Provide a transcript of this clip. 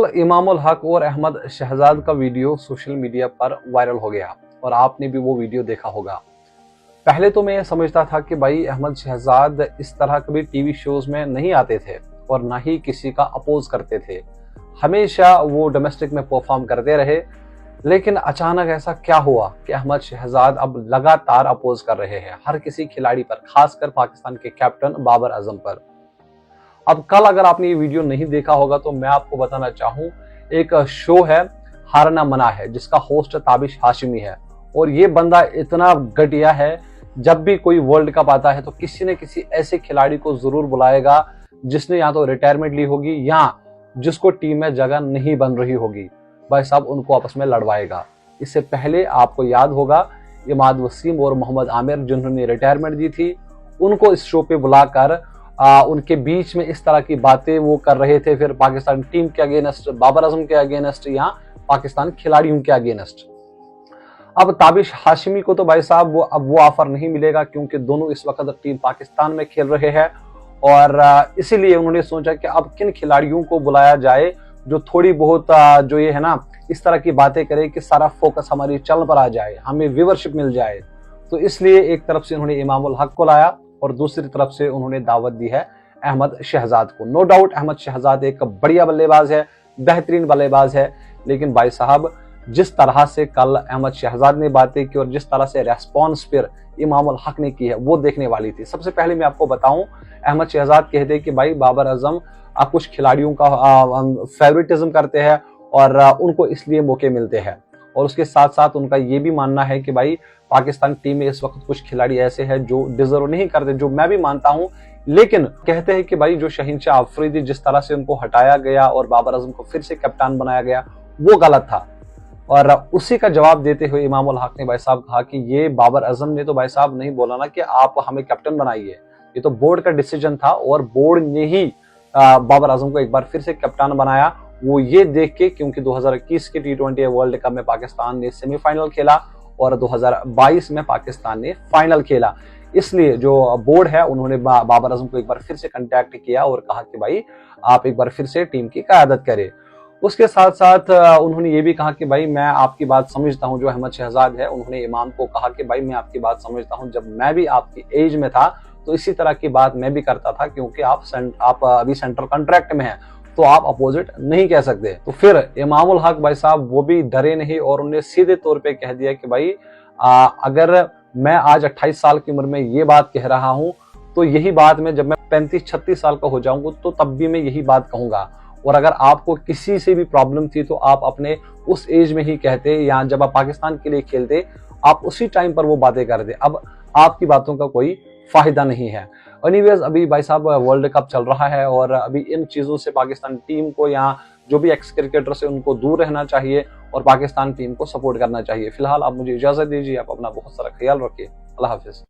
इमामुल हक और अहमद शहजाद का video social media पर वायरल हो गया और आपने भी वो वीडियो देखा होगा। पहले तो मैं ये समझता था कि भाई अहमद शहजाद इस तरह कभी टीवी शोज में नहीं आते थे और ना ही किसी का अपोज करते थे, हमेशा वो डोमेस्टिक में परफॉर्म करते रहे। लेकिन अचानक ऐसा क्या हुआ कि अहमद शहजाद अब लगातार अपोज कर रहे हैं हर किसी खिलाड़ी पर, खासकर पाकिस्तान के कैप्टन बाबर आजम पर। अब कल अगर आपने ये वीडियो नहीं देखा होगा तो मैं आपको बताना चाहूँ, एक शो है हारना मना है जिसका होस्ट ताबिश हाशिमी है और ये बंदा इतना घटिया है, जब भी कोई वर्ल्ड कप आता है तो किसी न किसी ऐसे खिलाड़ी को जरूर बुलाएगा जिसने या तो रिटायरमेंट ली होगी या जिसको टीम में जगह नहीं बन रही होगी। भाई साहब उनको आपस में लड़वाएगा। इससे पहले आपको याद होगा इमाद वसीम और मोहम्मद आमिर जिन्होंने रिटायरमेंट दी थी, उनको इस शो पे बुलाकर उनके बीच में इस तरह की बातें वो कर रहे थे, फिर पाकिस्तान टीम के अगेंस्ट, बाबर आजम के अगेंस्ट या पाकिस्तान खिलाड़ियों के अगेंस्ट। अब ताबिश हाशिमी को तो भाई साहब अब वो ऑफर नहीं मिलेगा क्योंकि दोनों इस वक्त टीम पाकिस्तान में खेल रहे हैं और इसीलिए उन्होंने सोचा कि अब किन खिलाड़ियों को बुलाया जाए जो थोड़ी बहुत जो ये है ना इस तरह की बातें करे कि सारा फोकस हमारी चल पर आ जाए, हमें व्यूवरशिप मिल जाए। तो इसलिए एक तरफ से उन्होंने इमामुल हक को लाया और दूसरी तरफ से उन्होंने दावत दी है अहमद शहजाद को। नो डाउट अहमद शहजाद एक बढ़िया बल्लेबाज है, बेहतरीन बल्लेबाज है, लेकिन भाई साहब जिस तरह से कल अहमद शहजाद ने बातें की और जिस तरह से रेस्पॉन्स फिर इमामुल हक ने की है वो देखने वाली थी। सबसे पहले मैं आपको बताऊं, अहमद शहजाद कहते हैं कि भाई बाबर आजम कुछ खिलाड़ियों का फेवरेटिज्म करते हैं और उनको इसलिए मौके मिलते हैं, और उसके साथ साथ उनका ये भी मानना है कि भाई पाकिस्तान टीम में इस वक्त कुछ खिलाड़ी ऐसे हैं जो डिजर्व नहीं करते, जो मैं भी मानता हूं। लेकिन कहते हैं कि भाई जो शहीनशाह अफरीदी जिस तरह से उनको हटाया गया और बाबर आजम को फिर से कप्तान बनाया गया वो गलत था। और उसी का जवाब देते हुए इमामुल हक ने भाई साहब कहा कि ये बाबर आजम ने तो भाई साहब नहीं बोला ना कि आप हमें कैप्टन बनाइए, ये तो बोर्ड का डिसीजन था और बोर्ड ने ही बाबर आजम को एक बार फिर से कप्तान बनाया। वो ये देख के क्योंकि 2021 के T20 वर्ल्ड कप में पाकिस्तान ने सेमीफाइनल खेला और 2022 में पाकिस्तान ने फाइनल खेला, इसलिए जो बोर्ड है उन्होंने बाबर आजम को एक बार फिर से कांटेक्ट किया और कहा कि भाई आप एक बार फिर से टीम की क़यादत करें। उसके साथ साथ उन्होंने ये भी कहा कि भाई मैं आपकी बात समझता हूं। जो अहमद शहजाद है उन्होंने इमाम को कहा कि भाई मैं आपकी बात समझता हूं, जब मैं भी आपकी एज में था तो इसी तरह की बात मैं भी करता था, क्योंकि आप अभी सेंट्रल कॉन्ट्रैक्ट में हैं तो आप अपोजिट नहीं कह सकते। तो फिर इमामुल हक भाई साहब वो भी डरे नहीं और उन्हें सीधे तौर पे कह दिया कि भाई अगर मैं आज 28 साल की उम्र में ये बात कह रहा हूं तो यही बात मैं जब मैं 35-36 साल का हो जाऊंगा तो तब भी मैं यही बात कहूंगा, और अगर आपको किसी से भी प्रॉब्लम थी तो आप अपने उस एज में ही कहते, या जब आप पाकिस्तान के लिए खेलते आप उसी टाइम पर वो बातें करते। अब आपकी बातों का कोई फायदा नहीं है। एनीवेज अभी भाई साहब वर्ल्ड कप चल रहा है और अभी इन चीजों से पाकिस्तान टीम को या जो भी एक्स क्रिकेटर से उनको दूर रहना चाहिए और पाकिस्तान टीम को सपोर्ट करना चाहिए। फिलहाल आप मुझे इजाजत दीजिए, आप अपना बहुत सारा ख्याल रखिए। अल्लाह हाफिज।